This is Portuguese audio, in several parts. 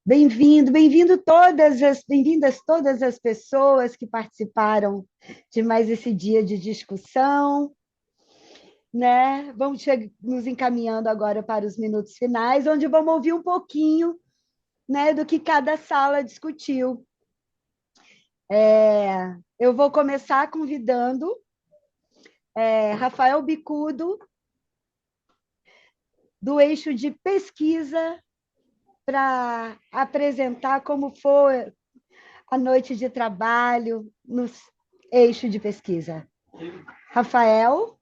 Bem-vindas todas as pessoas que participaram de mais esse dia de discussão, né? Nos encaminhando agora para os minutos finais, onde vamos ouvir um pouquinho, né, do que cada sala discutiu. Eu vou começar convidando Rafael Bicudo, do eixo de pesquisa, para apresentar como foi a noite de trabalho no eixo de pesquisa. Rafael?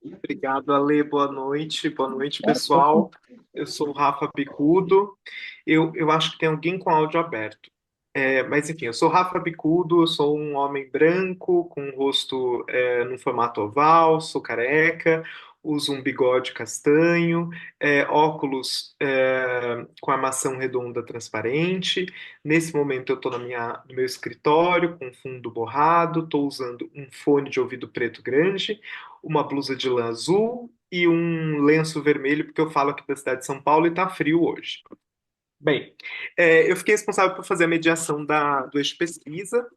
Obrigado, Ale. Boa noite. Boa noite, pessoal. Eu sou o Rafa Bicudo. Eu acho que tem alguém com áudio aberto. Mas, enfim, eu sou Rafa Bicudo, eu sou um homem branco, com um rosto no formato oval, sou careca, uso um bigode castanho, óculos com armação redonda transparente. Nesse momento eu estou no meu escritório, com fundo borrado, estou usando um fone de ouvido preto grande, uma blusa de lã azul e um lenço vermelho, porque eu falo aqui da cidade de São Paulo e está frio hoje. Bem, eu fiquei responsável por fazer a mediação do eixo pesquisa.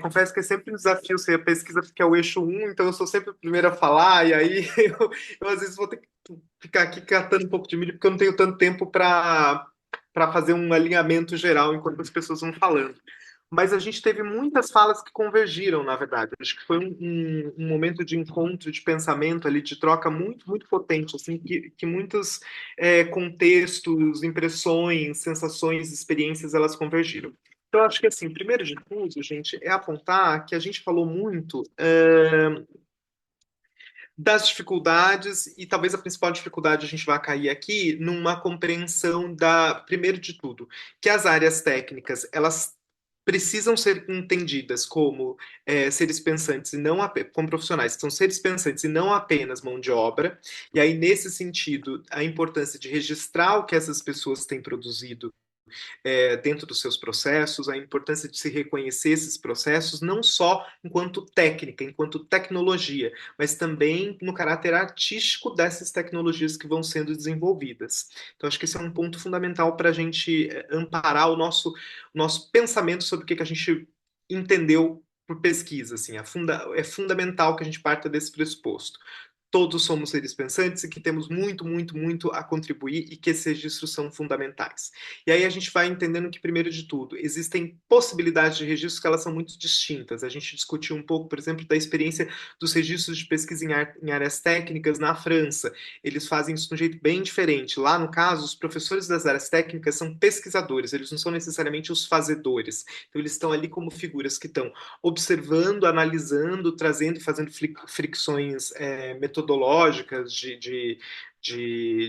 Confesso que é sempre um desafio ser a pesquisa, porque é o eixo um, então eu sou sempre o primeiro a falar, e aí eu às vezes vou ter que ficar aqui catando um pouco de milho, porque eu não tenho tanto tempo para fazer um alinhamento geral enquanto as pessoas vão falando. Mas a gente teve muitas falas que convergiram, na verdade. Acho que foi um momento de encontro, de pensamento ali, de troca muito, muito potente, assim, que muitos contextos, impressões, sensações, experiências, elas convergiram. Então, acho que, assim, primeiro de tudo, gente, é apontar que a gente falou muito das dificuldades, e talvez a principal dificuldade a gente vai cair aqui numa compreensão primeiro de tudo, que as áreas técnicas, elas precisam ser entendidas como seres pensantes e não como profissionais, que são seres pensantes e não apenas mão de obra, e aí, nesse sentido, a importância de registrar o que essas pessoas têm produzido dentro dos seus processos, a importância de se reconhecer esses processos, não só enquanto técnica, enquanto tecnologia, mas também no caráter artístico dessas tecnologias que vão sendo desenvolvidas. Então, acho que esse é um ponto fundamental para a gente amparar o nosso pensamento sobre o que a gente entendeu por pesquisa. Assim, é fundamental que a gente parta desse pressuposto. Todos somos seres pensantes e que temos muito, muito, muito a contribuir e que esses registros são fundamentais. E aí a gente vai entendendo que, primeiro de tudo, existem possibilidades de registros que elas são muito distintas. A gente discutiu um pouco, por exemplo, da experiência dos registros de pesquisa em áreas técnicas na França. Eles fazem isso de um jeito bem diferente. Lá, no caso, os professores das áreas técnicas são pesquisadores, eles não são necessariamente os fazedores. Então, eles estão ali como figuras que estão observando, analisando, trazendo e fazendo fricções metodológicas de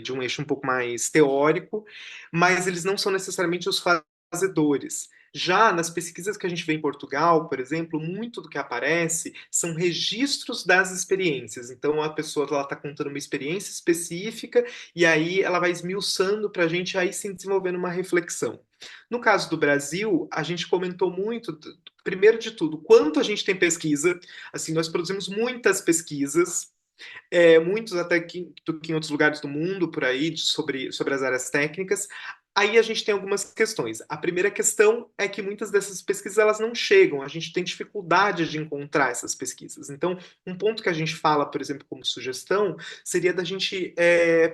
um eixo um pouco mais teórico, mas eles não são necessariamente os fazedores. Já nas pesquisas que a gente vê em Portugal, por exemplo, muito do que aparece são registros das experiências. Então, a pessoa está contando uma experiência específica e aí ela vai esmiuçando para a gente aí sim desenvolvendo uma reflexão. No caso do Brasil, a gente comentou muito, primeiro de tudo, quanto a gente tem pesquisa. Assim, nós produzimos muitas pesquisas, muitos até do que em outros lugares do mundo por aí, sobre as áreas técnicas. Aí a gente tem algumas questões. A primeira questão é que muitas dessas pesquisas elas não chegam, a gente tem dificuldade de encontrar essas pesquisas. Então, um ponto que a gente fala, por exemplo, como sugestão, seria da gente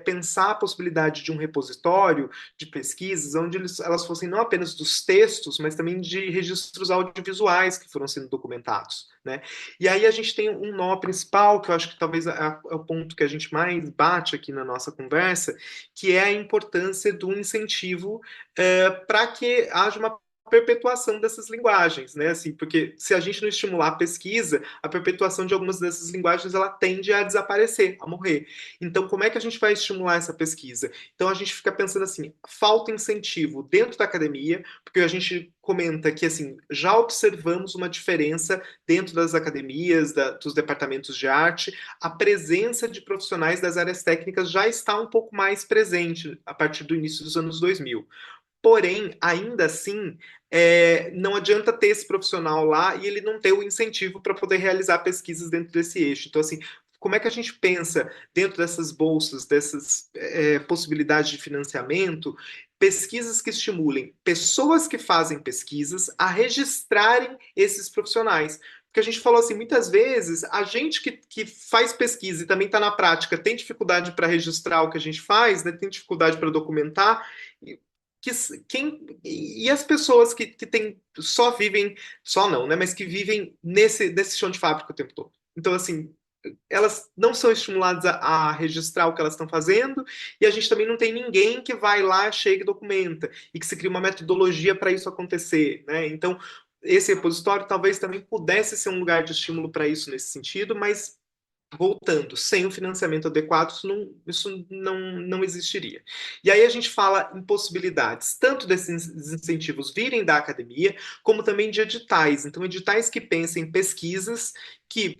pensar a possibilidade de um repositório de pesquisas onde elas fossem não apenas dos textos, mas também de registros audiovisuais que foram sendo documentados, né? E aí a gente tem um nó principal, que eu acho que talvez é o ponto que a gente mais bate aqui na nossa conversa, que é a importância do incentivo para que haja uma perpetuação dessas linguagens, né? Assim, porque se a gente não estimular a pesquisa, a perpetuação de algumas dessas linguagens ela tende a desaparecer, a morrer. Então, como é que a gente vai estimular essa pesquisa? Então, a gente fica pensando assim, falta incentivo dentro da academia, porque a gente comenta que assim já observamos uma diferença dentro das academias, dos departamentos de arte, a presença de profissionais das áreas técnicas já está um pouco mais presente a partir do início dos anos 2000. Porém, ainda assim, não adianta ter esse profissional lá e ele não ter o incentivo para poder realizar pesquisas dentro desse eixo. Então, assim, como é que a gente pensa dentro dessas bolsas, dessas possibilidades de financiamento, pesquisas que estimulem pessoas que fazem pesquisas a registrarem esses profissionais. Porque a gente falou assim, muitas vezes, a gente que faz pesquisa e também está na prática, tem dificuldade para registrar o que a gente faz, né, tem dificuldade para documentar, que, e as pessoas que tem, só vivem, só não, né, mas que vivem nesse chão de fábrica o tempo todo. Então, assim, elas não são estimuladas a registrar o que elas estão fazendo, e a gente também não tem ninguém que vai lá, chega e documenta, e que se cria uma metodologia para isso acontecer, né? Então, esse repositório talvez também pudesse ser um lugar de estímulo para isso nesse sentido, mas voltando, sem o financiamento adequado, isso não existiria. E aí a gente fala em possibilidades, tanto desses incentivos virem da academia, como também de editais. Então, editais que pensem em pesquisas que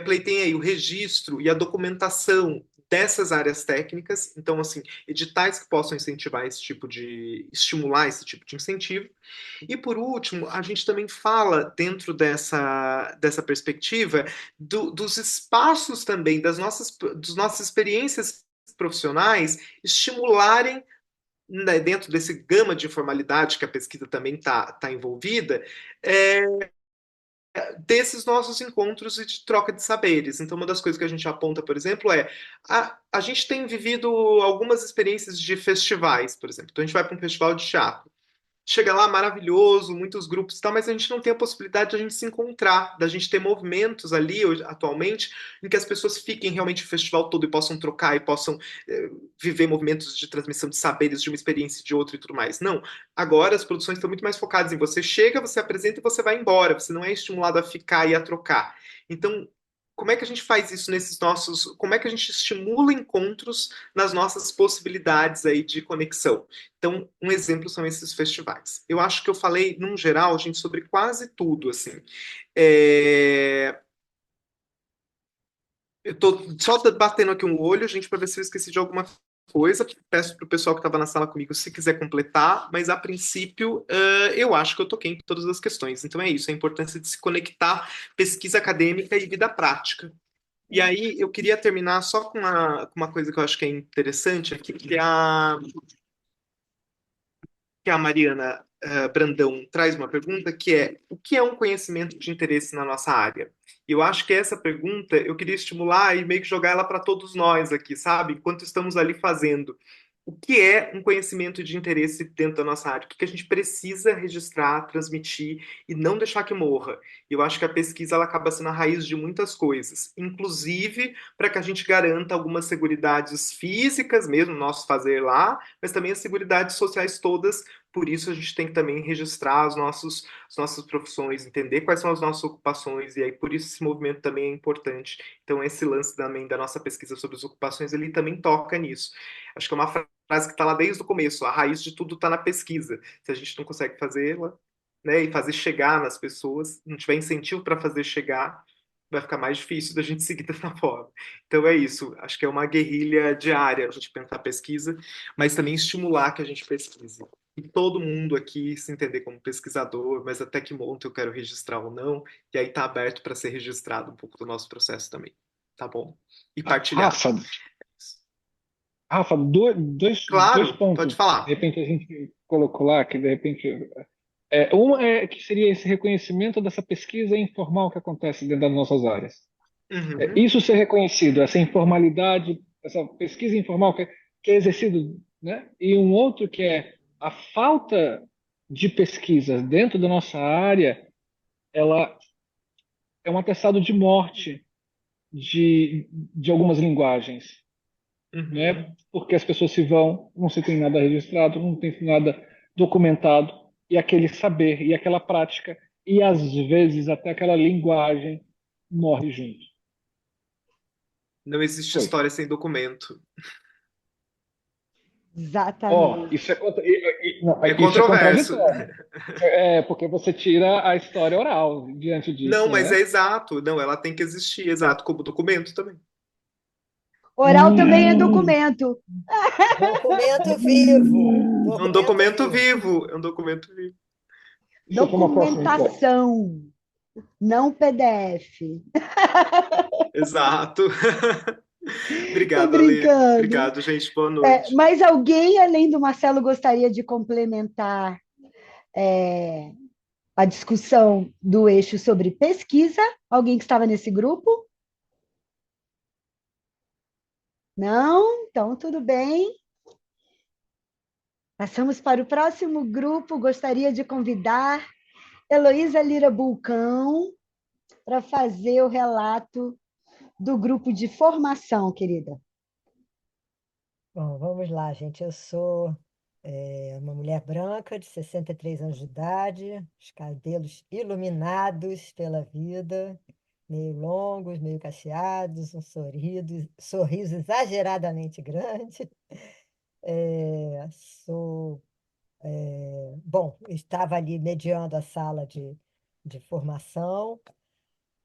pleiteiem aí o registro e a documentação dessas áreas técnicas. Então, assim, editais que possam incentivar esse tipo de, estimular esse tipo de incentivo. E por último, a gente também fala dentro dessa perspectiva dos espaços também, das nossas experiências profissionais estimularem, né, dentro desse gama de informalidade que a pesquisa também tá envolvida, desses nossos encontros e de troca de saberes. Então, uma das coisas que a gente aponta, por exemplo, é a gente tem vivido algumas experiências de festivais, por exemplo. Então, a gente vai para um festival de teatro. Chega lá maravilhoso, muitos grupos e tal, mas a gente não tem a possibilidade de a gente se encontrar, da gente ter movimentos ali atualmente em que as pessoas fiquem realmente o festival todo e possam trocar e possam viver movimentos de transmissão de saberes de uma experiência e de outra e tudo mais. Não. Agora as produções estão muito mais focadas em você chega, você apresenta e você vai embora. Você não é estimulado a ficar e a trocar. Então, como é que a gente faz isso nesses nossos. Como é que a gente estimula encontros nas nossas possibilidades aí de conexão? Então, um exemplo são esses festivais. Eu acho que eu falei, num geral, gente, sobre quase tudo, assim. É, eu tô só batendo aqui um olho, gente, para ver se eu esqueci de alguma coisa. Peço para o pessoal que estava na sala comigo se quiser completar, mas a princípio eu acho que eu toquei em todas as questões. Então é isso, a importância de se conectar pesquisa acadêmica e vida prática. E aí eu queria terminar só com uma coisa que eu acho que é interessante aqui, que a Mariana Brandão traz uma pergunta que é: o que é um conhecimento de interesse na nossa área? E eu acho que essa pergunta eu queria estimular e meio que jogar ela para todos nós aqui, sabe? Enquanto estamos ali fazendo. O que é um conhecimento de interesse dentro da nossa área? O que a gente precisa registrar, transmitir e não deixar que morra? Eu acho que a pesquisa ela acaba sendo a raiz de muitas coisas, inclusive para que a gente garanta algumas seguridades físicas, mesmo nosso fazer lá, mas também as seguridades sociais todas. Por isso a gente tem que também registrar as nossas profissões, entender quais são as nossas ocupações, e aí por isso esse movimento também é importante. Então esse lance também da nossa pesquisa sobre as ocupações, ele também toca nisso. Acho que é uma frase que está lá desde o começo, a raiz de tudo está na pesquisa. Se a gente não consegue fazê-la, né, e fazer chegar nas pessoas, não tiver incentivo para fazer chegar, vai ficar mais difícil da gente seguir dessa forma. Então é isso, acho que é uma guerrilha diária a gente pensar pesquisa, mas também estimular que a gente pesquise. E todo mundo aqui se entender como pesquisador, mas até que ponto eu quero registrar ou não, e aí tá aberto para ser registrado um pouco do nosso processo também, tá bom? E partilhado. Rafa, Rafa, dois Claro, pode pontos, de falar. repente a gente colocou lá, que de repente. Uma é que seria esse reconhecimento dessa pesquisa informal que acontece dentro das nossas áreas. Uhum, Isso ser reconhecido, essa informalidade, essa pesquisa informal que é exercido, né? E um outro que é a falta de pesquisas dentro da nossa área, ela é um atestado de morte de algumas linguagens, uhum. né? Porque as pessoas se vão, não se tem nada registrado, não tem nada documentado, e aquele saber, e aquela prática, e às vezes até aquela linguagem morre junto. Não existe Foi. história sem documento. Ó, Exatamente. isso é, não, É isso é controverso. contraditório. Porque você tira a história oral diante Não, disso, mas é né? exato. Não, ela tem que existir, exato, como documento também. Oral também é Hum, documento. Documento vivo. É um Documento documento vivo. vivo. É um documento vivo. isso aqui é uma próxima, então. Documentação. não PDF. Exato. Tô Obrigado, Ale. brincando. Obrigado, gente. Boa noite. Mas alguém, além do Marcelo, gostaria de complementar é, a discussão do eixo sobre pesquisa? Alguém que estava nesse grupo? Não? Então, tudo bem. Passamos para o próximo grupo. Gostaria de convidar Heloísa Lira Bulcão para fazer o relato do grupo de formação, querida. Bom, vamos lá, gente. Eu sou uma mulher branca de 63 anos de idade, os cabelos iluminados pela vida, meio longos, meio cacheados, um sorriso exageradamente grande. Sou, bom, estava ali mediando a sala de formação.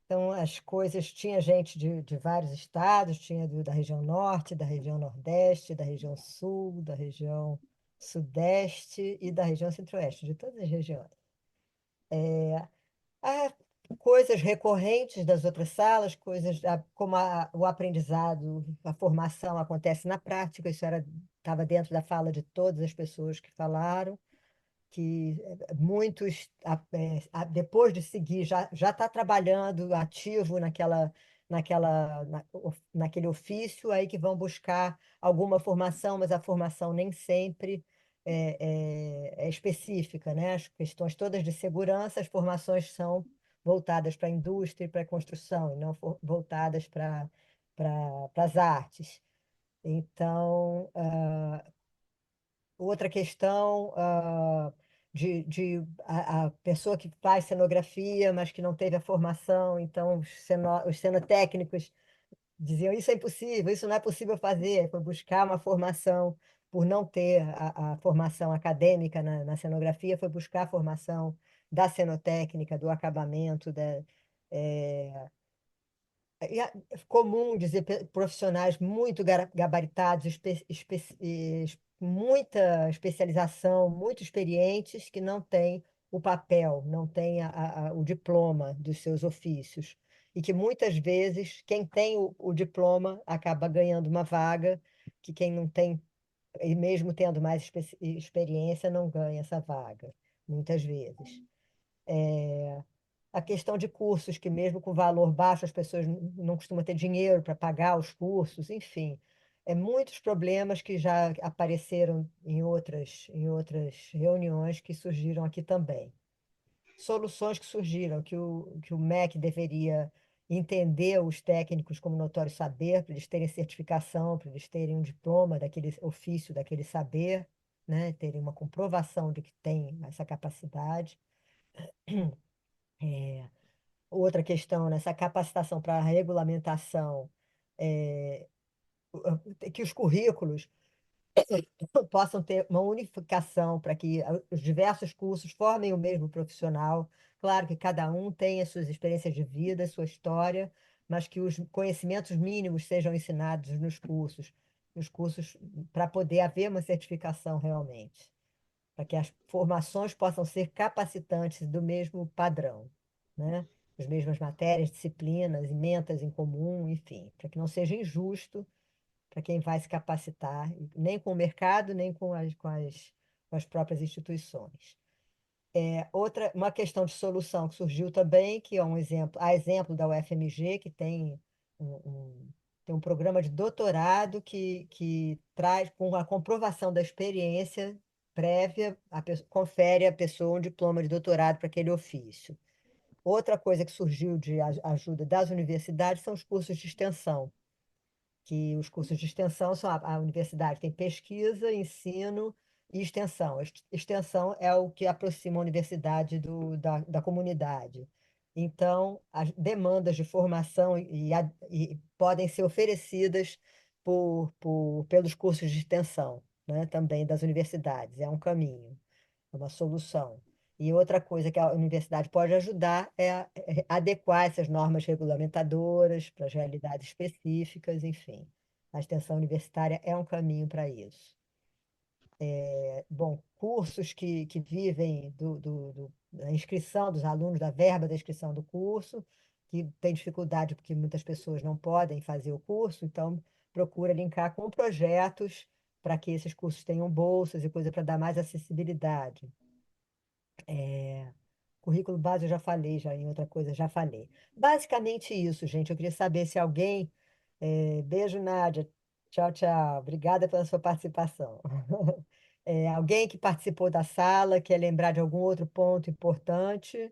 Então, as coisas, tinha gente de vários estados, tinha da região norte, da região nordeste, da região sul, da região sudeste e da região centro-oeste, de todas as regiões. Há coisas recorrentes das outras salas, como o aprendizado, a formação acontece na prática, estava dentro da fala de todas as pessoas que falaram, que muitos, depois de seguir, já está trabalhando ativo naquele ofício, aí que vão buscar alguma formação, mas a formação nem sempre é específica, né? As questões todas de segurança, as formações são voltadas para a indústria e para a construção, e não voltadas para as artes. Então, outra questão, a pessoa que faz cenografia, mas que não teve a formação, então os cenotécnicos diziam, isso é impossível, isso não é possível fazer, foi buscar uma formação, por não ter a formação acadêmica na cenografia, foi buscar a formação da cenotécnica, do acabamento, eh, é comum dizer profissionais muito gabaritados, muita especialização, muito experientes, que não têm o papel, não têm o diploma dos seus ofícios. E que muitas vezes quem tem o diploma acaba ganhando uma vaga, que quem não tem, e mesmo tendo mais experiência, não ganha essa vaga, muitas vezes. A questão de cursos, que mesmo com valor baixo, as pessoas não costumam ter dinheiro para pagar os cursos, enfim. Muitos problemas que já apareceram em outras reuniões que surgiram aqui também. Soluções que surgiram, que o MEC deveria entender os técnicos como notório saber, para eles terem certificação, para eles terem um diploma daquele ofício, daquele saber, né? Terem uma comprovação de que tem essa capacidade. É, Outra questão nessa capacitação para a regulamentação, é, que os currículos possam ter uma unificação para que os diversos cursos formem o mesmo profissional. Claro que cada um tem as suas experiências de vida, sua história, mas que os conhecimentos mínimos sejam ensinados nos cursos para poder haver uma certificação realmente, para que as formações possam ser capacitantes do mesmo padrão, né? As mesmas matérias, disciplinas, ementas em comum, enfim, para que não seja injusto para quem vai se capacitar, nem com o mercado, nem com as próprias instituições. Uma questão de solução que surgiu também, que é a exemplo da UFMG, que tem um programa de doutorado que traz, com a comprovação da experiência prévia, confere à pessoa um diploma de doutorado para aquele ofício. Outra coisa que surgiu de ajuda das universidades são os cursos de extensão, que os cursos de extensão são a universidade tem pesquisa, ensino e extensão. Extensão é o que aproxima a universidade da comunidade. Então, as demandas de formação e podem ser oferecidas pelos cursos de extensão, né, também das universidades. É um caminho, é uma solução. E outra coisa que a universidade pode ajudar é adequar essas normas regulamentadoras para as realidades específicas, enfim. A extensão universitária é um caminho para isso. Bom, cursos que vivem da inscrição dos alunos, da verba da inscrição do curso, que tem dificuldade porque muitas pessoas não podem fazer o curso, então procura linkar com projetos para que esses cursos tenham bolsas e coisa para dar mais acessibilidade. Currículo base eu já falei, já em outra coisa já falei. Basicamente isso, gente. Eu queria saber se alguém. Beijo, Nádia. Tchau, tchau. Obrigada pela sua participação. Alguém que participou da sala, quer lembrar de algum outro ponto importante?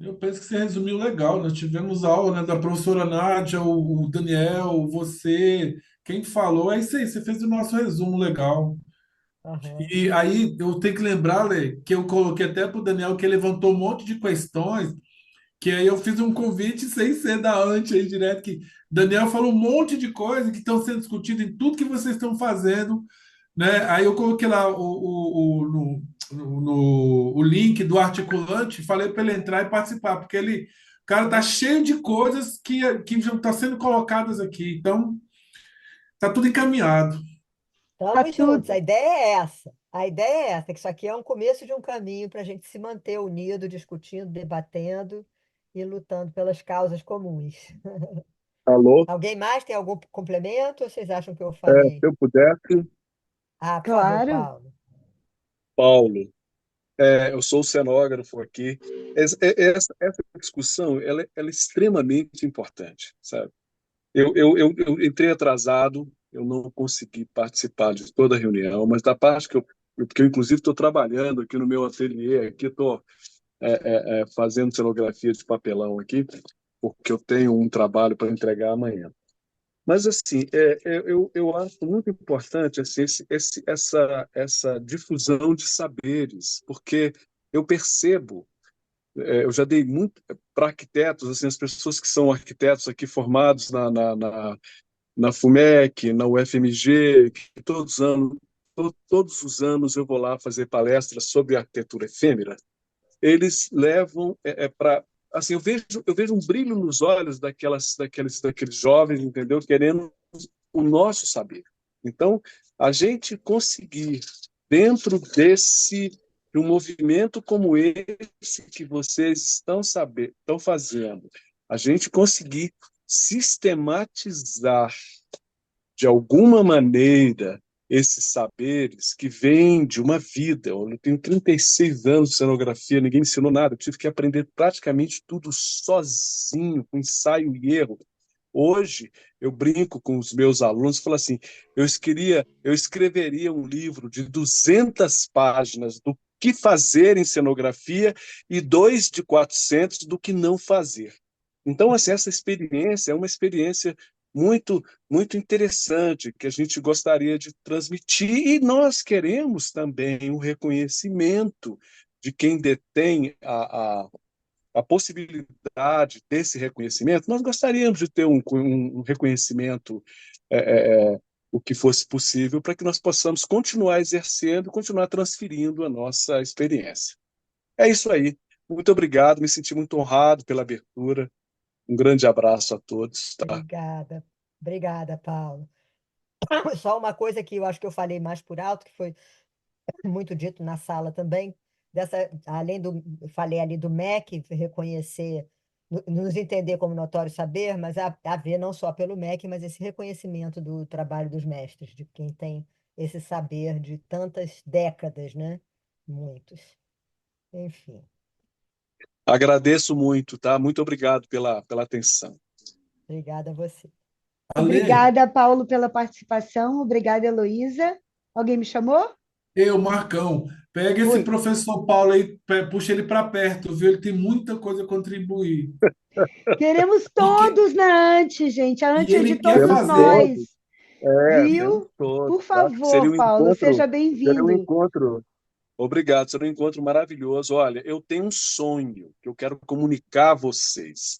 Eu penso que você resumiu legal. Nós tivemos aula, né, da professora Nádia, o Daniel, você, quem falou, é isso aí, você fez o nosso resumo legal. Aham. E aí eu tenho que lembrar, Lê, que eu coloquei até para o Daniel que ele levantou um monte de questões, que aí eu fiz um convite sem ser da ante aí direto, que Daniel falou um monte de coisas que estão sendo discutidas em tudo que vocês estão fazendo, né? Aí eu coloquei lá o link do articulante, falei para ele entrar e participar, porque ele, o cara tá cheio de coisas que já estão sendo colocadas aqui, então tá tudo encaminhado. Tá Estamos juntos. A tudo. ideia é essa. A ideia é essa, que isso aqui é um começo de um caminho para a gente se manter unido, discutindo, debatendo e lutando pelas causas comuns. Alô, Alguém mais tem algum complemento ou vocês acham que eu se falei? eu pudesse, Ah, por favor, Claro. Paulo. Paulo, eu sou o cenógrafo aqui. Essa discussão, ela é extremamente importante, sabe? Eu entrei atrasado, eu não consegui participar de toda a reunião, mas da parte porque eu inclusive estou trabalhando aqui no meu ateliê, aqui estou fazendo cenografia de papelão aqui, porque eu tenho um trabalho para entregar amanhã. Mas, assim, eu acho muito importante assim, essa difusão de saberes, porque eu percebo, eu já dei muito para arquitetos, assim, as pessoas que são arquitetos aqui formados na FUMEC, na UFMG, que todos os anos eu vou lá fazer palestras sobre arquitetura efêmera, eles levam para assim eu vejo um brilho nos olhos daqueles jovens, entendeu, querendo o nosso saber. Então, a gente conseguir, dentro de um movimento como esse que vocês estão fazendo, a gente conseguir sistematizar de alguma maneira esses saberes que vêm de uma vida. Eu tenho 36 anos de cenografia, ninguém me ensinou nada, eu tive que aprender praticamente tudo sozinho, com ensaio e erro. Hoje, eu brinco com os meus alunos e falo assim, eu escreveria um livro de 200 páginas do que fazer em cenografia e dois de 400 do que não fazer. Então, assim, essa experiência é uma experiência muito, muito interessante que a gente gostaria de transmitir e nós queremos também o reconhecimento de quem detém a possibilidade desse reconhecimento. Nós gostaríamos de ter um reconhecimento é, é, o que fosse possível para que nós possamos continuar exercendo, continuar transferindo a nossa experiência. É isso aí. Muito obrigado, me senti muito honrado pela abertura. Um grande abraço a todos. Tá? Obrigada. Obrigada, Paulo. Só uma coisa que eu acho que eu falei mais por alto, que foi muito dito na sala também, além do, eu falei ali do MEC, reconhecer, nos entender como notório saber, mas a ver não só pelo MEC, mas esse reconhecimento do trabalho dos mestres, de quem tem esse saber de tantas décadas, né? Muitos. Enfim. Agradeço muito, tá? Muito obrigado pela atenção. Obrigada a você. Ale, Obrigada, Paulo, pela participação. Obrigada, Heloísa. Alguém me chamou? Marcão, pega esse Oi. professor Paulo aí, puxa ele para perto, viu? Ele tem muita coisa a contribuir. Queremos E, que, todos na Ante, gente. A e Ante é de ele quer todos Temos fazer. nós. todos, temos Viu? todos, Por tá? favor, Paulo, seja Seria um bem-vindo. encontro. Obrigado, seria um encontro maravilhoso. Olha, eu tenho um sonho que eu quero comunicar a vocês.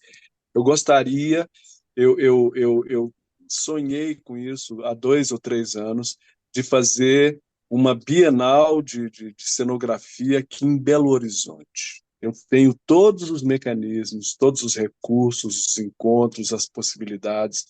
Eu gostaria, eu sonhei com isso há 2 ou 3 anos, de fazer uma Bienal de cenografia aqui em Belo Horizonte. Eu tenho todos os mecanismos, todos os recursos, os encontros, as possibilidades.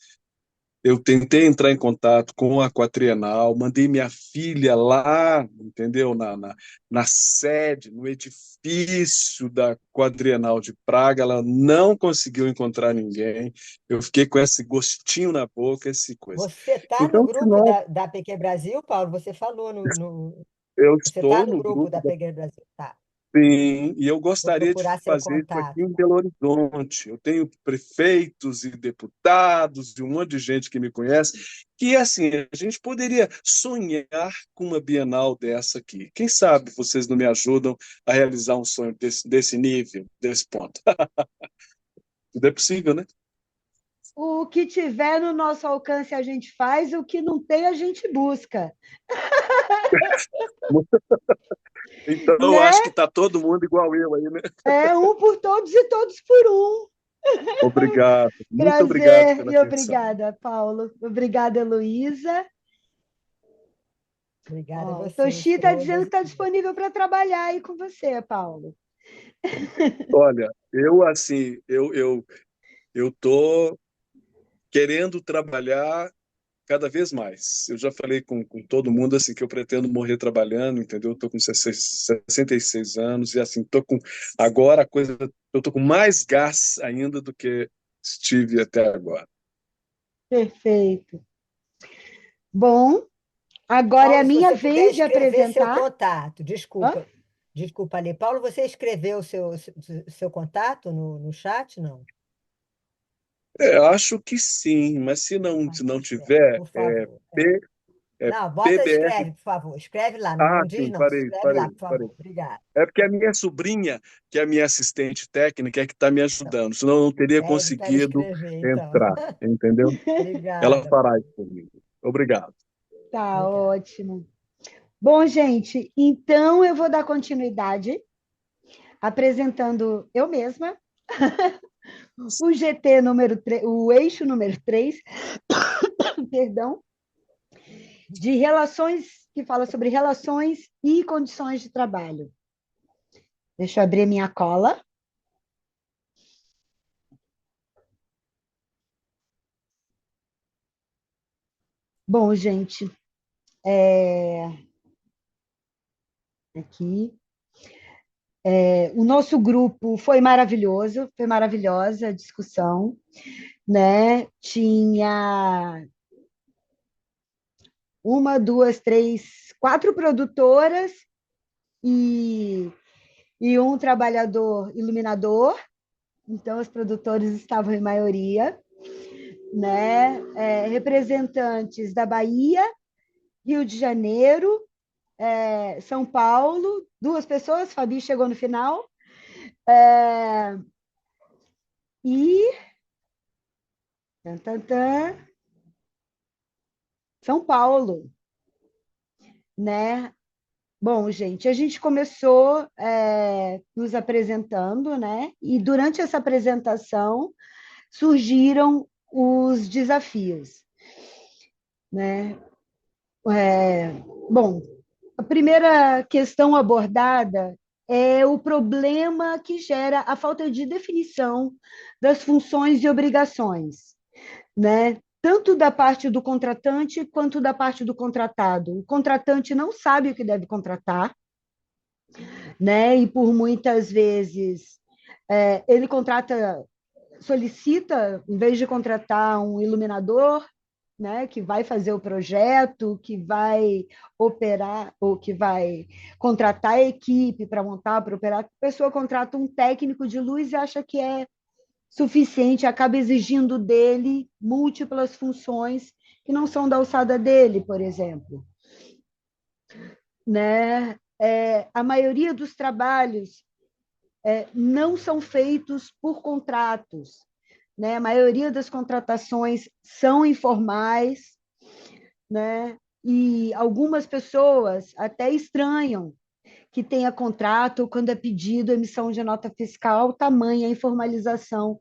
Eu tentei entrar em contato com a Quatrienal, mandei minha filha lá, entendeu? Na sede, no edifício da Quadrienal de Praga, ela não conseguiu encontrar ninguém. Eu fiquei com esse gostinho na boca, esse coisa. Você está no Então, se grupo nós, da PQ Brasil, Paulo? Você falou eu Você está estou no no grupo grupo da da PQ Brasil? Tá. PIN e eu Vou gostaria de procurar seu fazer isso aqui contato. em Belo Horizonte. Eu tenho prefeitos e deputados e um monte de gente que me conhece, que assim, a gente poderia sonhar com uma Bienal dessa aqui. Quem sabe vocês não me ajudam a realizar um sonho desse nível, desse ponto. Tudo é possível, né? O que tiver no nosso alcance a gente faz, o que não tem a gente busca, Então, eu né? acho que está todo mundo igual eu aí, né? É um por todos e todos por um. Obrigado, muito obrigado Prazer pela e atenção. obrigada, Paulo. Obrigada, Heloísa. Obrigada a Ó, o vocês Toshi está dizendo todas que está e todos. disponível para trabalhar aí com você, Paulo. Olha, eu assim, eu tô querendo trabalhar cada vez mais. Eu já falei com todo mundo assim que eu pretendo morrer trabalhando, entendeu? Estou com 66 anos e assim, tô com agora a coisa, eu tô com mais gás ainda do que estive até agora. Perfeito. Bom, agora é a Paulo, se minha você puder vez de escrever seu apresentar. contato, Hã? desculpa ali. Paulo, você escreveu seu contato no chat? Não? Acho que sim, mas se não Escreve, tiver, por favor. é Não, bota, PBR. escreve, por favor. Escreve lá, não, Ah, não diz sim, não. parei, Escreve lá, parei, por parei. favor. Obrigada. É porque a minha sobrinha, que é a minha assistente técnica, é que está me Então, ajudando, senão eu não teria pede para ela conseguido escrever, então. entrar, entendeu? Ela Obrigada, fará Paulo. isso comigo. Obrigado. Tá Obrigada. ótimo. Bom, gente, então eu vou dar continuidade apresentando eu mesma, o GT número 3, o eixo número 3, perdão, de relações, que fala sobre relações e condições de trabalho. Deixa eu abrir minha cola. Bom, gente, aqui. O nosso grupo foi maravilhoso, foi maravilhosa a discussão, né? Tinha uma, duas, três, quatro produtoras e, e um trabalhador iluminador, então os produtores estavam em maioria, né? Representantes da Bahia, Rio de Janeiro, São Paulo, duas pessoas, Fabi chegou no final, e tan, tan, tan, São Paulo, né? Bom, gente, a gente começou nos apresentando, né? E durante essa apresentação surgiram os desafios, né? Bom, a primeira questão abordada é o problema que gera a falta de definição das funções e obrigações, né? Tanto da parte do contratante quanto da parte do contratado. O contratante não sabe o que deve contratar, né? E por muitas vezes ele solicita, em vez de contratar um iluminador, né, que vai fazer o projeto, que vai operar, ou que vai contratar a equipe para montar, para operar, a pessoa contrata um técnico de luz e acha que é suficiente, acaba exigindo dele múltiplas funções que não são da alçada dele, por exemplo. Né? A maioria dos trabalhos não são feitos por contratos, né? A maioria das contratações são informais, né? E algumas pessoas até estranham que tenha contrato quando é pedido emissão de nota fiscal, tamanha a informalização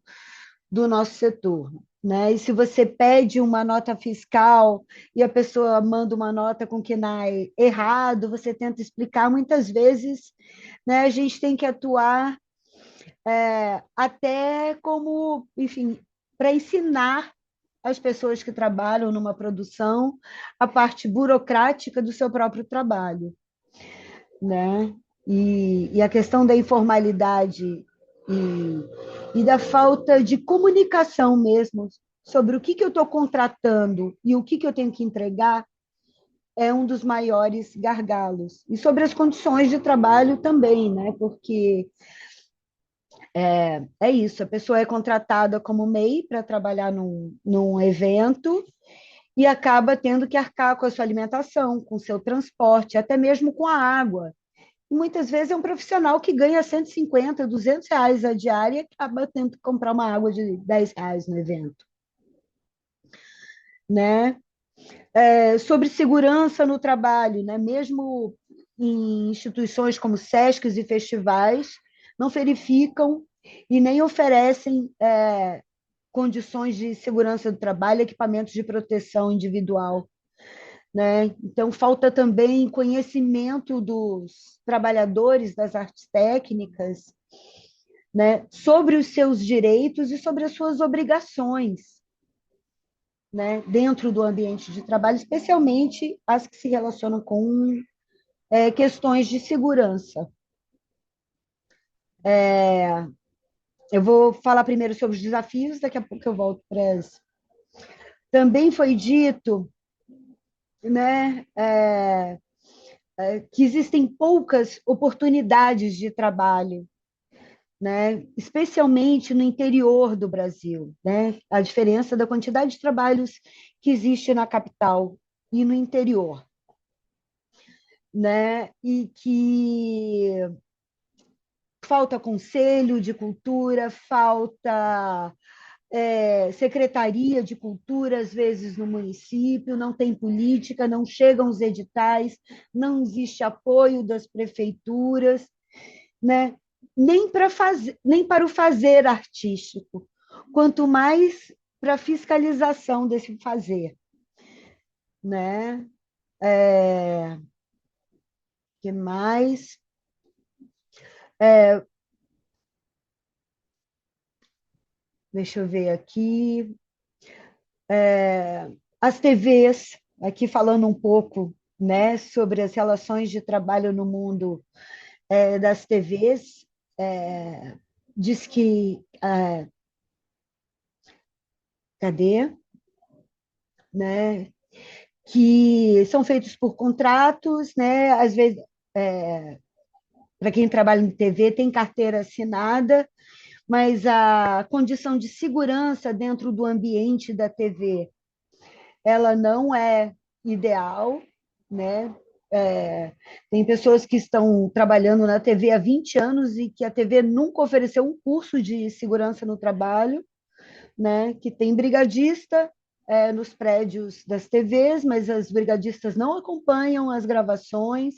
do nosso setor. Né? E se você pede uma nota fiscal e a pessoa manda uma nota com KNAI errado, você tenta explicar, muitas vezes, né, a gente tem que atuar até como, enfim, para ensinar as pessoas que trabalham numa produção a parte burocrática do seu próprio trabalho, né? E a questão da informalidade e da falta de comunicação mesmo sobre o que eu estou contratando e o que eu tenho que entregar é um dos maiores gargalos. E sobre as condições de trabalho também, né? Porque é isso, a pessoa é contratada como MEI para trabalhar num evento e acaba tendo que arcar com a sua alimentação, com o seu transporte, até mesmo com a água. E muitas vezes é um profissional que ganha 150, R$ 200 a diária e acaba tendo que comprar uma água de R$ 10 no evento. Né? Sobre segurança no trabalho, né? Mesmo em instituições como SESCs e festivais, não verificam e nem oferecem condições de segurança do trabalho, equipamentos de proteção individual. Né? Então, falta também conhecimento dos trabalhadores das artes técnicas, né? Sobre os seus direitos e sobre as suas obrigações, né? Dentro do ambiente de trabalho, especialmente as que se relacionam com questões de segurança. Eu vou falar primeiro sobre os desafios, daqui a pouco eu volto para as... Também foi dito, né, que existem poucas oportunidades de trabalho, né, especialmente no interior do Brasil, né, a diferença da quantidade de trabalhos que existe na capital e no interior, né, e que falta conselho de cultura, falta secretaria de cultura, às vezes, no município, não tem política, não chegam os editais, não existe apoio das prefeituras, né? Nem para o fazer artístico, quanto mais para a fiscalização desse fazer. Né? Que mais? Deixa eu ver aqui. As TVs, aqui falando um pouco, né, sobre as relações de trabalho no mundo das TVs, diz que... cadê? Né, que são feitos por contratos, né, às vezes, para quem trabalha em TV, tem carteira assinada, mas a condição de segurança dentro do ambiente da TV, ela não é ideal, né? Tem pessoas que estão trabalhando na TV há 20 anos e que a TV nunca ofereceu um curso de segurança no trabalho, né? Que tem brigadista nos prédios das TVs, mas as brigadistas não acompanham as gravações,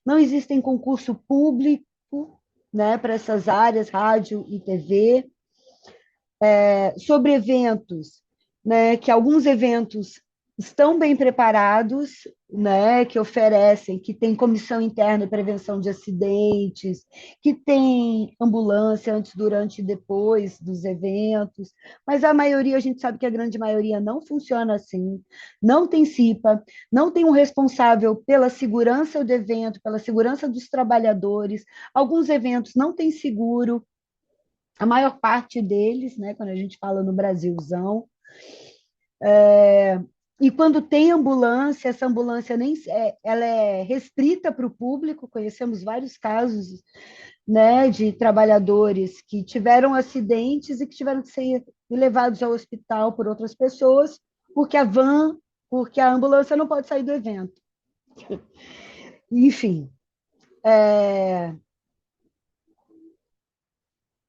não existem concurso público, né, para essas áreas, rádio e TV. Sobre eventos, né, que alguns eventos estão bem preparados, né, que oferecem, que tem comissão interna de prevenção de acidentes, que tem ambulância antes, durante e depois dos eventos, mas a maioria, a gente sabe que a grande maioria não funciona assim, não tem CIPA, não tem um responsável pela segurança do evento, pela segurança dos trabalhadores, alguns eventos não têm seguro, a maior parte deles, né, quando a gente fala no Brasilzão, e quando tem ambulância, essa ambulância ela é restrita para o público, conhecemos vários casos, né, de trabalhadores que tiveram acidentes e que tiveram que ser levados ao hospital por outras pessoas, porque a ambulância não pode sair do evento. Enfim.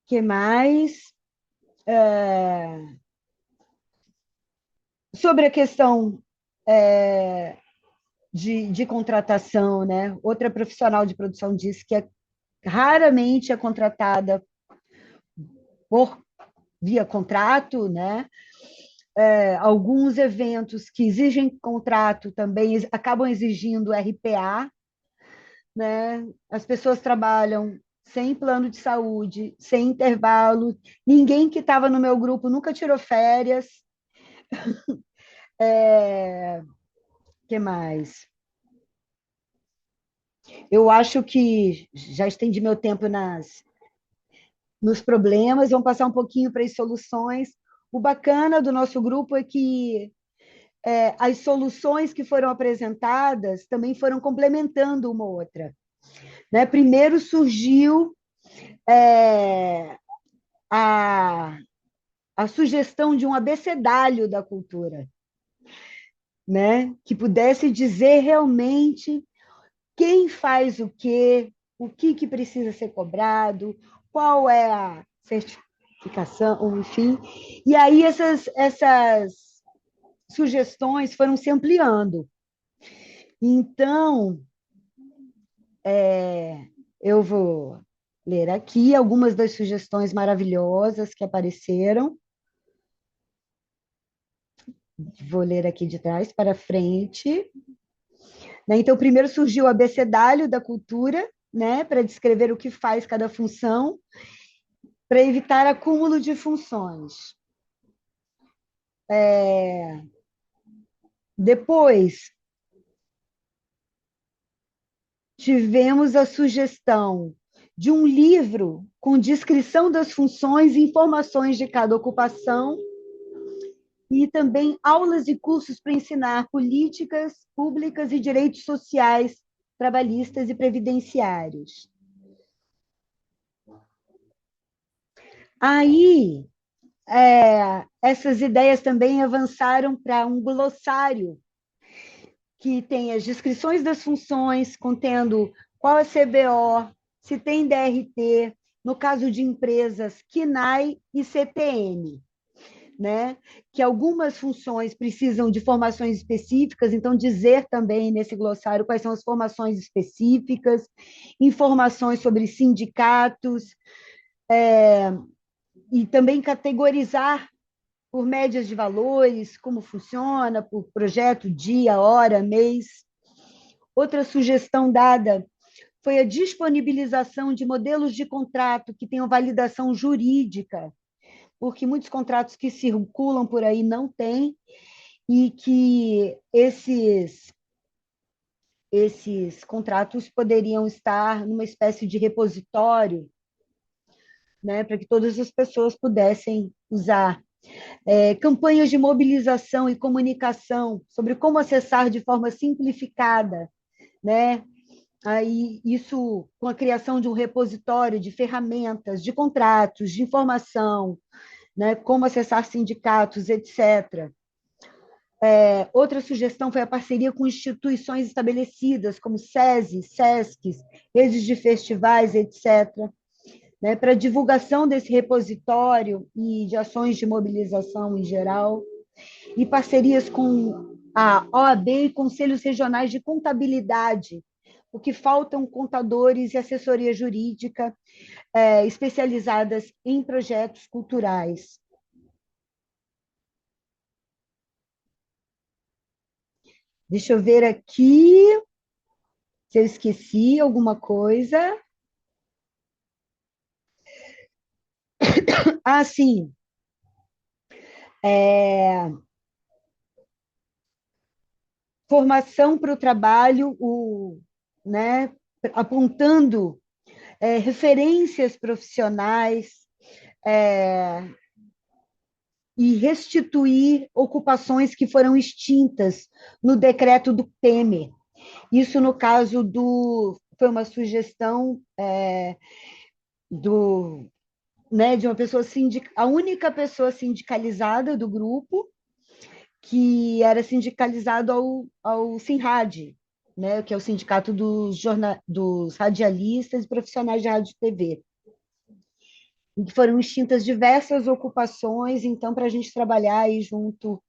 Que mais? Sobre a questão de contratação, né? Outra profissional de produção disse que raramente é contratada via contrato, né? Alguns eventos que exigem contrato também acabam exigindo RPA, né? As pessoas trabalham sem plano de saúde, sem intervalo, ninguém que estava no meu grupo nunca tirou férias, Que mais? Eu acho que já estendi meu tempo nos problemas, vamos passar um pouquinho para as soluções. O bacana do nosso grupo é que as soluções que foram apresentadas também foram complementando uma outra. Né? Primeiro surgiu a, a sugestão de um abecedário da cultura, né? Que pudesse dizer realmente quem faz o que precisa ser cobrado, qual é a certificação, enfim. E aí essas sugestões foram se ampliando. Então, eu vou ler aqui algumas das sugestões maravilhosas que apareceram. Vou ler aqui de trás para frente. Né? Então, primeiro surgiu o abecedário da cultura, né, para descrever o que faz cada função, para evitar acúmulo de funções. Depois, tivemos a sugestão de um livro com descrição das funções e informações de cada ocupação, e também aulas e cursos para ensinar políticas públicas e direitos sociais, trabalhistas e previdenciários. Aí, essas ideias também avançaram para um glossário que tem as descrições das funções, contendo qual é a CBO, se tem DRT, no caso de empresas, CNAE e CTN. Né? Que algumas funções precisam de formações específicas, então dizer também nesse glossário quais são as formações específicas, informações sobre sindicatos, e também categorizar por médias de valores, como funciona, por projeto, dia, hora, mês. Outra sugestão dada foi a disponibilização de modelos de contrato que tenham validação jurídica, porque muitos contratos que circulam por aí não têm, e que esses contratos poderiam estar numa espécie de repositório, né, para que todas as pessoas pudessem usar. Campanhas de mobilização e comunicação sobre como acessar de forma simplificada, né? Aí, isso com a criação de um repositório de ferramentas, de contratos, de informação, né? Como acessar sindicatos, etc. Outra sugestão foi a parceria com instituições estabelecidas, como SESI, SESCs, redes de festivais, etc., né, para divulgação desse repositório e de ações de mobilização em geral, e parcerias com a OAB e conselhos regionais de contabilidade, porque faltam contadores e assessoria jurídica especializadas em projetos culturais. Deixa eu ver aqui se eu esqueci alguma coisa. Ah, sim. Formação para o trabalho, né, apontando referências profissionais, e restituir ocupações que foram extintas no decreto do Temer. Isso no caso foi uma sugestão de uma pessoa a única pessoa sindicalizada do grupo, que era sindicalizado ao Sinrad, né, que é o sindicato dos radialistas e profissionais de rádio e TV. Em que foram extintas diversas ocupações, então, para a gente trabalhar aí junto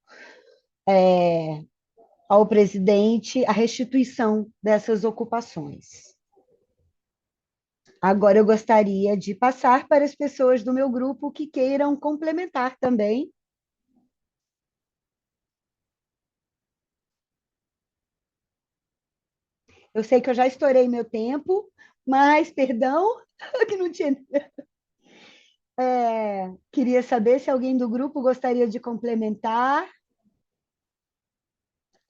ao presidente a restituição dessas ocupações. Agora eu gostaria de passar para as pessoas do meu grupo que queiram complementar também. Eu sei que eu já estourei meu tempo, mas, perdão, que não tinha... queria saber se alguém do grupo gostaria de complementar.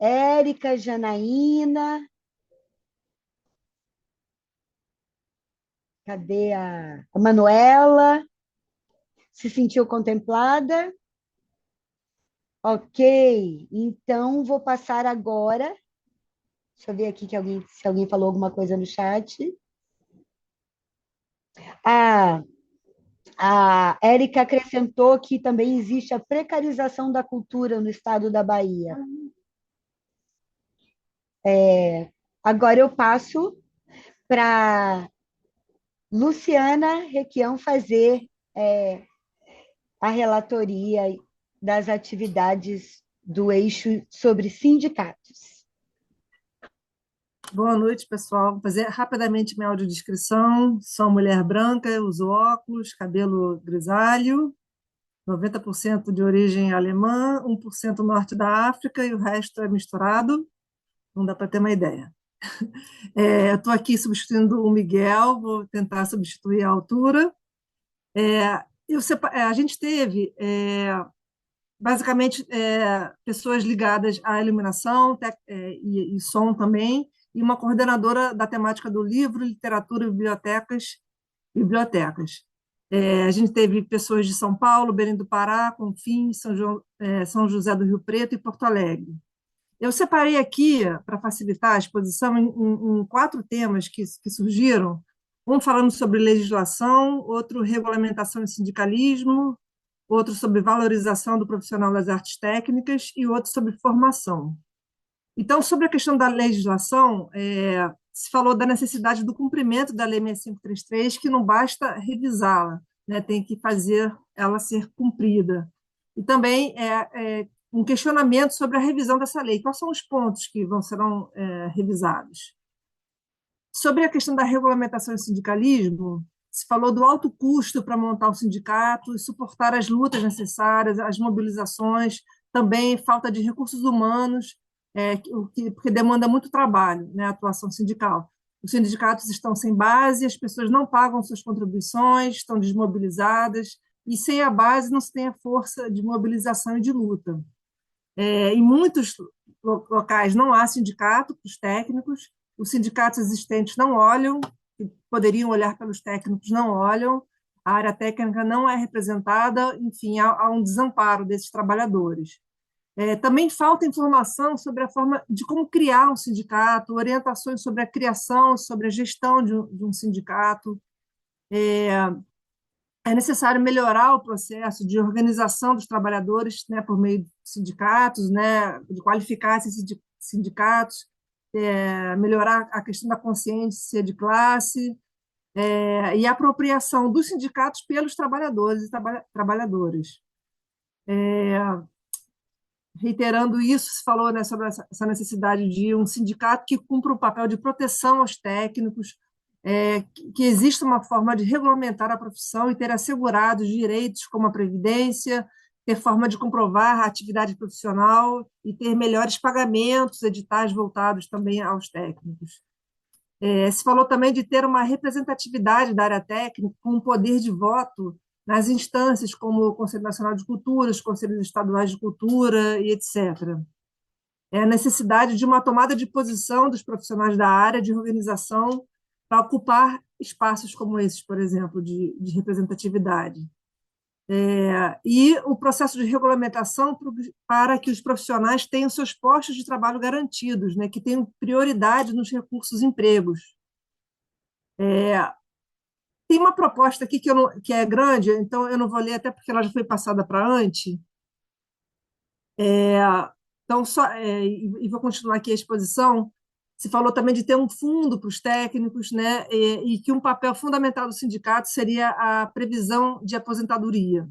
Érica, Janaína, cadê a Manuela? Se sentiu contemplada? Ok, então vou passar agora. Deixa eu ver aqui se alguém falou alguma coisa no chat. Ah, a Érica acrescentou que também existe a precarização da cultura no estado da Bahia. Agora eu passo para Luciana Requião fazer a relatoria das atividades do eixo sobre sindicatos. Boa noite, pessoal. Vou fazer rapidamente minha audiodescrição. Sou mulher branca, uso óculos, cabelo grisalho, 90% de origem alemã, 1% norte da África e o resto é misturado. Não dá para ter uma ideia. Eu estou aqui substituindo o Miguel, vou tentar substituir a altura. A gente teve, basicamente, pessoas ligadas à iluminação e som também, e uma coordenadora da temática do livro, literatura e bibliotecas. A gente teve pessoas de São Paulo, Belém do Pará, Confins, São José do Rio Preto e Porto Alegre. Eu separei aqui, para facilitar a exposição, em 4 temas que surgiram, um falando sobre legislação, outro regulamentação e sindicalismo, outro sobre valorização do profissional das artes técnicas e outro sobre formação. Então, sobre a questão da legislação, se falou da necessidade do cumprimento da Lei 6533, que não basta revisá-la, né, tem que fazer ela ser cumprida. E também um questionamento sobre a revisão dessa lei. Quais são os pontos que serão revisados? Sobre a questão da regulamentação e sindicalismo, se falou do alto custo para montar um sindicato e suportar as lutas necessárias, as mobilizações, também falta de recursos humanos, porque demanda muito trabalho, né, a atuação sindical. Os sindicatos estão sem base, as pessoas não pagam suas contribuições, estão desmobilizadas, e sem a base não se tem a força de mobilização e de luta. Em muitos locais não há sindicato para os técnicos, os sindicatos existentes não olham, que poderiam olhar pelos técnicos, não olham, a área técnica não é representada, enfim, há um desamparo desses trabalhadores. Também falta informação sobre a forma de como criar um sindicato, orientações sobre a criação, sobre a gestão de um sindicato. É necessário melhorar o processo de organização dos trabalhadores, né, por meio de sindicatos, né, de qualificar esses sindicatos, melhorar a questão da consciência de classe, e a apropriação dos sindicatos pelos trabalhadores e trabalhadoras. Reiterando isso, se falou, né, sobre essa necessidade de um sindicato que cumpra o papel de proteção aos técnicos, que exista uma forma de regulamentar a profissão e ter assegurados direitos como a previdência, ter forma de comprovar a atividade profissional e ter melhores pagamentos, editais voltados também aos técnicos. Se falou também de ter uma representatividade da área técnica com um poder de voto nas instâncias como o Conselho Nacional de Cultura, os Conselhos Estaduais de Cultura e etc. A necessidade de uma tomada de posição dos profissionais da área de organização para ocupar espaços como esses, por exemplo, de representatividade. E o processo de regulamentação para que os profissionais tenham seus postos de trabalho garantidos, né, que tenham prioridade nos recursos empregos. Tem uma proposta aqui que é grande, então eu não vou ler, até porque ela já foi passada para antes. Então, e vou continuar aqui a exposição. Se falou também de ter um fundo para os técnicos, né, e que um papel fundamental do sindicato seria a previsão de aposentadoria.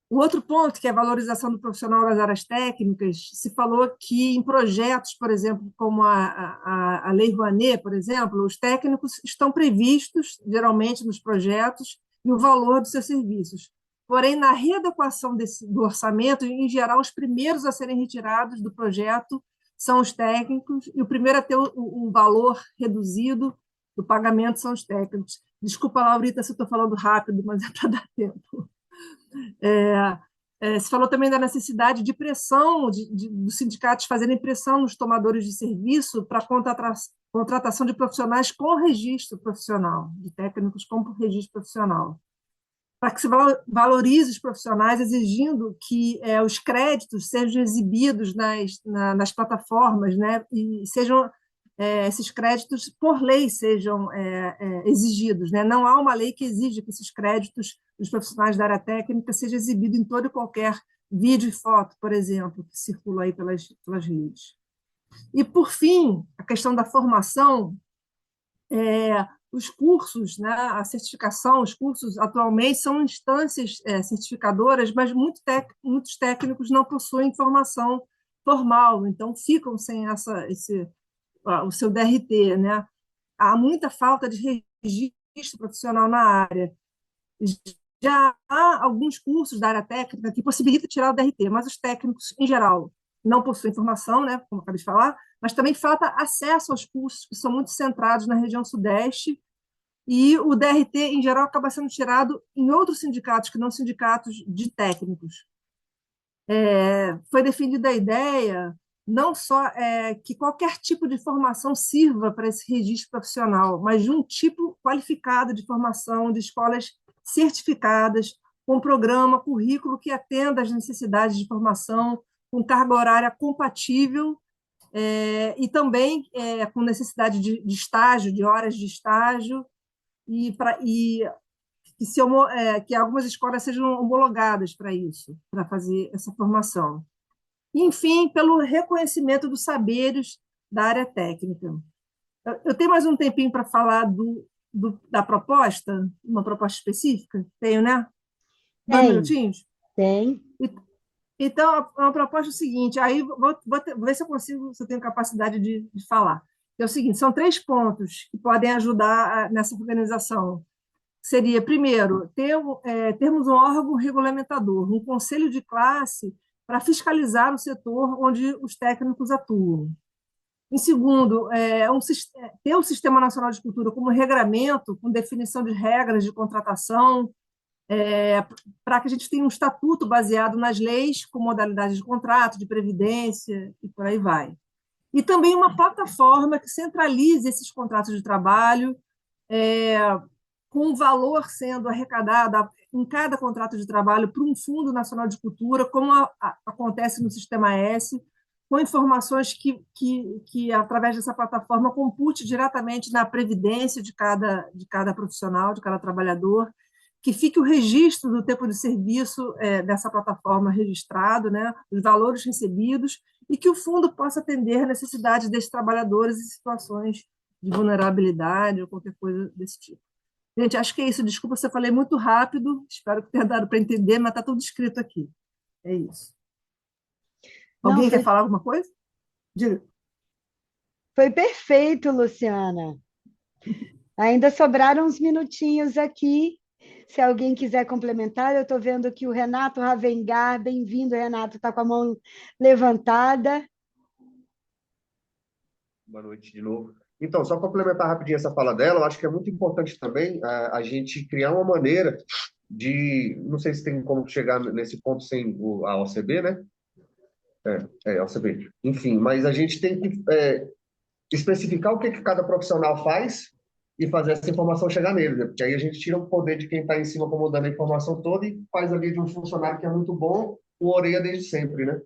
O outro ponto, que é a valorização do profissional das áreas técnicas, se falou que em projetos, por exemplo, como a Lei Rouanet, por exemplo, os técnicos estão previstos, geralmente, nos projetos, e o valor dos seus serviços. Porém, na readequação do orçamento, em geral, os primeiros a serem retirados do projeto são os técnicos, e o primeiro a ter um valor reduzido do pagamento são os técnicos. Desculpa, Laurita, se eu estou falando rápido, mas é para dar tempo. Se falou também da necessidade de pressão, dos sindicatos fazerem pressão nos tomadores de serviço para contratação de profissionais com registro profissional, de técnicos com registro profissional, para que se valorize os profissionais, exigindo que os créditos sejam exibidos nas plataformas, né, e sejam esses créditos, por lei, sejam exigidos, né? Não há uma lei que exija que esses créditos dos profissionais da área técnica sejam exibidos em todo e qualquer vídeo e foto, por exemplo, que circula aí pelas redes. E, por fim, a questão da formação, os cursos, né, a certificação, os cursos atualmente são instâncias certificadoras, mas muitos técnicos não possuem formação formal, então ficam sem o seu DRT, né? Há muita falta de registro profissional na área. Já há alguns cursos da área técnica que possibilitam tirar o DRT, mas os técnicos, em geral, não possuem formação, né, como acabei de falar, mas também falta acesso aos cursos que são muito centrados na região sudeste, e o DRT, em geral, acaba sendo tirado em outros sindicatos, que não sindicatos de técnicos. Foi defendida a ideia não só que qualquer tipo de formação sirva para esse registro profissional, mas de um tipo qualificado de formação, de escolas certificadas, com programa, currículo que atenda às necessidades de formação, com carga horária compatível e também com necessidade de estágio, de horas de estágio, e que algumas escolas sejam homologadas para isso, para fazer essa formação. Enfim, pelo reconhecimento dos saberes da área técnica. Eu tenho mais um tempinho para falar da proposta, uma proposta específica? Tenho, né? 2 minutinhos? Tem. Então, a proposta é o seguinte, aí vou ver se eu tenho capacidade de falar. É o seguinte, são 3 pontos que podem ajudar nessa organização. Seria, primeiro, termos um órgão regulamentador, um conselho de classe para fiscalizar o setor onde os técnicos atuam. Em segundo, ter o Sistema Nacional de Cultura como regramento, com definição de regras de contratação, para que a gente tenha um estatuto baseado nas leis, com modalidades de contrato, de previdência, e por aí vai. E também uma plataforma que centralize esses contratos de trabalho, com o valor sendo arrecadado em cada contrato de trabalho para um Fundo Nacional de Cultura, como acontece no Sistema S, com informações que através dessa plataforma, compute diretamente na previdência de cada profissional, de cada trabalhador, que fique o registro do tempo de serviço dessa plataforma registrado, né, os valores recebidos, e que o fundo possa atender a necessidades desses trabalhadores em situações de vulnerabilidade ou qualquer coisa desse tipo. Gente, acho que é isso. Desculpa se eu falei muito rápido, espero que tenha dado para entender, mas está tudo escrito aqui. É isso. Alguém quer falar alguma coisa? Diga. Foi perfeito, Luciana. Ainda sobraram uns minutinhos aqui. Se alguém quiser complementar, eu estou vendo que o Renato Ravengar, bem-vindo, Renato, está com a mão levantada. Boa noite de novo. Então, só complementar rapidinho essa fala dela, eu acho que é muito importante também a gente criar uma maneira de, não sei se tem como chegar nesse ponto sem a OCB, né? A OCB. Enfim, mas a gente tem que especificar o que cada profissional faz e fazer essa informação chegar nele, né? Porque aí a gente tira o poder de quem está em cima acomodando a informação toda e faz ali de um funcionário que é muito bom, o orelha desde sempre, né?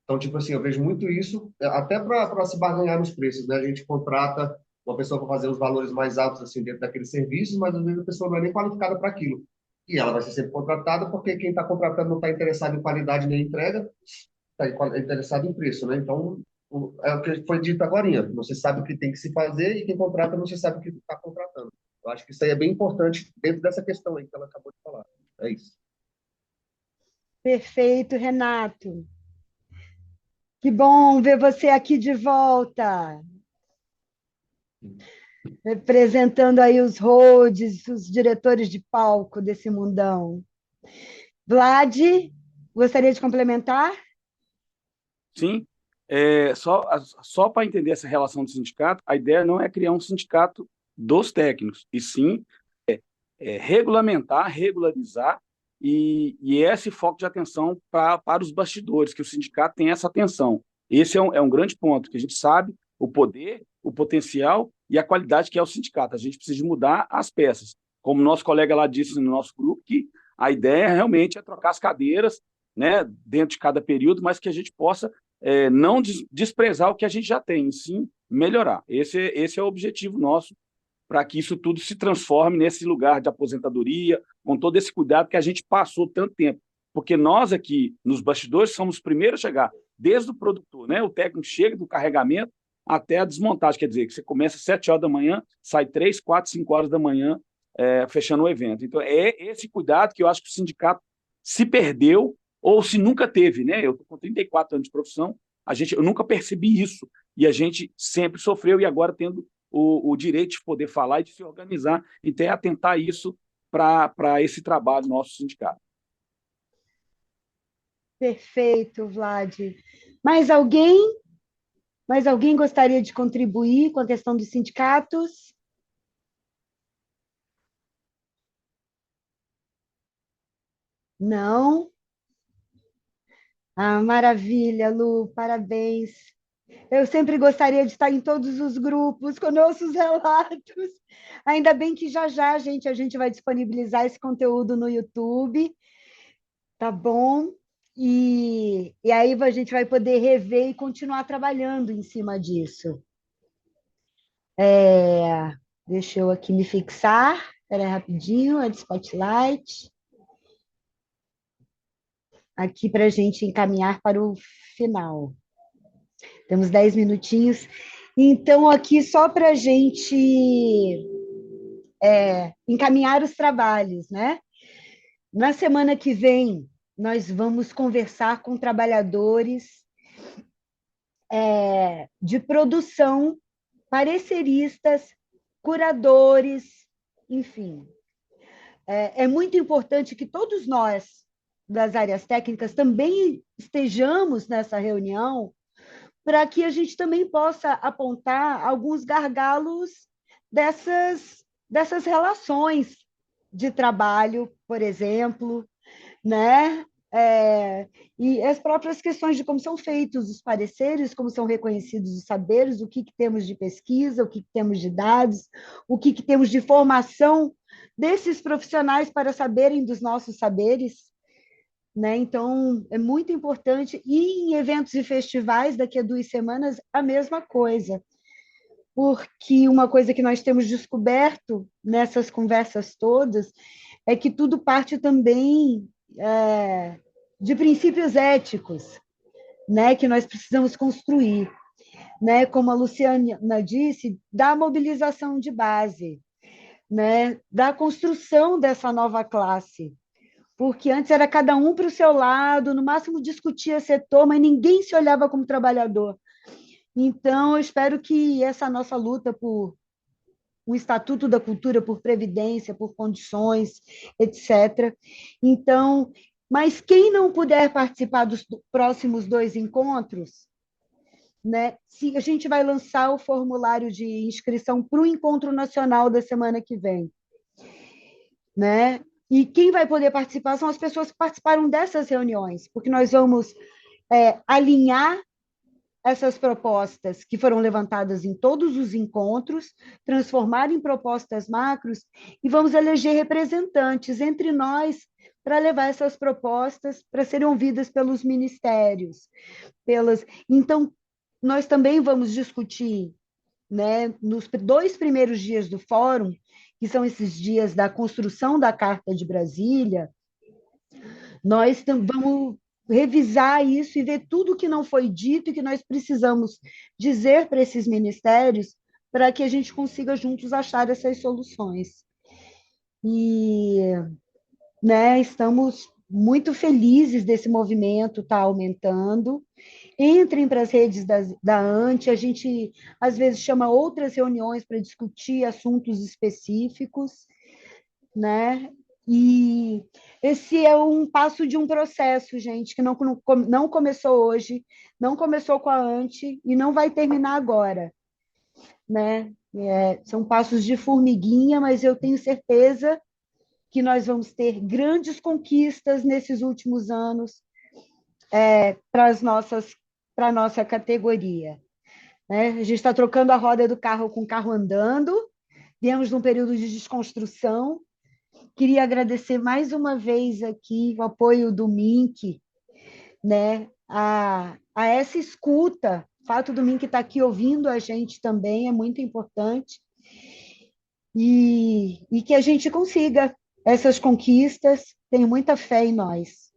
Então, tipo assim, eu vejo muito isso, até para se barganhar nos preços, né? A gente contrata uma pessoa para fazer os valores mais altos, assim, dentro daqueles serviços, mas às vezes a pessoa não é nem qualificada para aquilo. E ela vai ser sempre contratada porque quem está contratando não está interessado em qualidade nem entrega, está interessado em preço, né? Então, é o que foi dito agora. Você sabe o que tem que se fazer e quem contrata não se sabe o que está contratando. Eu acho que isso aí é bem importante dentro dessa questão aí que ela acabou de falar. É isso. Perfeito, Renato. Que bom ver você aqui de volta. Representando aí os roads, os diretores de palco desse mundão. Vlad, gostaria de complementar? Sim. Só para entender essa relação do sindicato, a ideia não é criar um sindicato dos técnicos, e sim regulamentar, regularizar e esse foco de atenção para os bastidores, que o sindicato tem essa atenção. Esse é um grande ponto, que a gente sabe o poder, o potencial e a qualidade que é o sindicato. A gente precisa mudar as peças. Como nosso colega lá disse no nosso grupo, que a ideia realmente é trocar as cadeiras, né, dentro de cada período, mas que a gente possa não desprezar o que a gente já tem, e sim melhorar. Esse é o objetivo nosso, para que isso tudo se transforme nesse lugar de aposentadoria, com todo esse cuidado que a gente passou tanto tempo. Porque nós aqui, nos bastidores, somos os primeiros a chegar, desde o produtor, né? O técnico chega do carregamento até a desmontagem, quer dizer, que você começa às 7 horas da manhã, sai 3, 4, 5 horas da manhã, fechando o evento. Então, é esse cuidado que eu acho que o sindicato se perdeu, ou se nunca teve, né? Eu estou com 34 anos de profissão, eu nunca percebi isso, e a gente sempre sofreu, e agora tendo o direito de poder falar e de se organizar, e até atentar isso para esse trabalho nosso sindicato. Perfeito, Vlad. Mais alguém? Mais alguém gostaria de contribuir com a questão dos sindicatos? Não? Ah, maravilha, Lu, parabéns. Eu sempre gostaria de estar em todos os grupos, quando eu ouço os relatos. Ainda bem que já já, gente, a gente vai disponibilizar esse conteúdo no YouTube, tá bom? E aí a gente vai poder rever e continuar trabalhando em cima disso. Deixa eu aqui me fixar. Espera aí rapidinho, é de Spotlight. Aqui para a gente encaminhar para o final. Temos 10 minutinhos. Então, aqui só para a gente encaminhar os trabalhos, né? Na semana que vem, nós vamos conversar com trabalhadores de produção, pareceristas, curadores, enfim. É muito importante que todos nós, das áreas técnicas, também estejamos nessa reunião, para que a gente também possa apontar alguns gargalos dessas relações de trabalho, por exemplo, né? E as próprias questões de como são feitos os pareceres, como são reconhecidos os saberes, o que temos de pesquisa, o que temos de dados, o que temos de formação desses profissionais para saberem dos nossos saberes, né? Então, é muito importante. E em eventos e festivais, daqui a 2 semanas, a mesma coisa. Porque uma coisa que nós temos descoberto nessas conversas todas é que tudo parte também de princípios éticos, né? Que nós precisamos construir. Né? Como a Luciana disse, da mobilização de base, né? Da construção dessa nova classe, porque antes era cada um para o seu lado, no máximo discutia setor, mas ninguém se olhava como trabalhador. Então, eu espero que essa nossa luta por um Estatuto da Cultura, por previdência, por condições, etc. Então, mas quem não puder participar dos próximos 2 encontros, né, se a gente vai lançar o formulário de inscrição para o encontro nacional da semana que vem, né? E quem vai poder participar são as pessoas que participaram dessas reuniões, porque nós vamos alinhar essas propostas que foram levantadas em todos os encontros, transformar em propostas macros e vamos eleger representantes entre nós para levar essas propostas para serem ouvidas pelos ministérios. Então, nós também vamos discutir, né, nos 2 primeiros dias do fórum, que são esses dias da construção da Carta de Brasília, nós vamos revisar isso e ver tudo que não foi dito e que nós precisamos dizer para esses ministérios para que a gente consiga juntos achar essas soluções. E, né, estamos muito felizes desse movimento estar aumentando. Entrem para as redes da ANTE, a gente, às vezes, chama outras reuniões para discutir assuntos específicos, né? E esse é um passo de um processo, gente, que não começou hoje, não começou com a ANTE e não vai terminar agora, né? São passos de formiguinha, mas eu tenho certeza que nós vamos ter grandes conquistas nesses últimos anos para a nossa categoria. Né? A gente está trocando a roda do carro com o carro andando, viemos num período de desconstrução. Queria agradecer mais uma vez aqui o apoio do MINC, né, a essa escuta. O fato do MINC estar aqui ouvindo a gente também é muito importante, e que a gente consiga essas conquistas. Tenho muita fé em nós.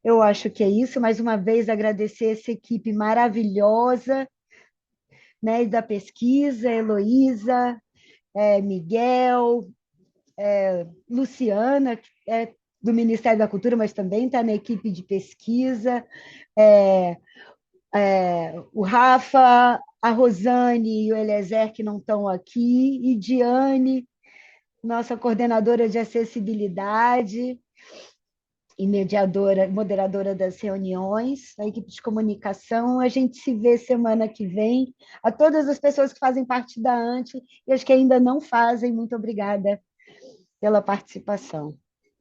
Eu acho que é isso. Mais uma vez, agradecer essa equipe maravilhosa, né, da pesquisa, Heloísa, Miguel, Luciana, que é do Ministério da Cultura, mas também está na equipe de pesquisa, o Rafa, a Rosane e o Eliezer, que não estão aqui, e Diane, nossa coordenadora de acessibilidade e moderadora das reuniões, a equipe de comunicação. A gente se vê semana que vem. A todas as pessoas que fazem parte da ANTE e as que ainda não fazem, muito obrigada pela participação.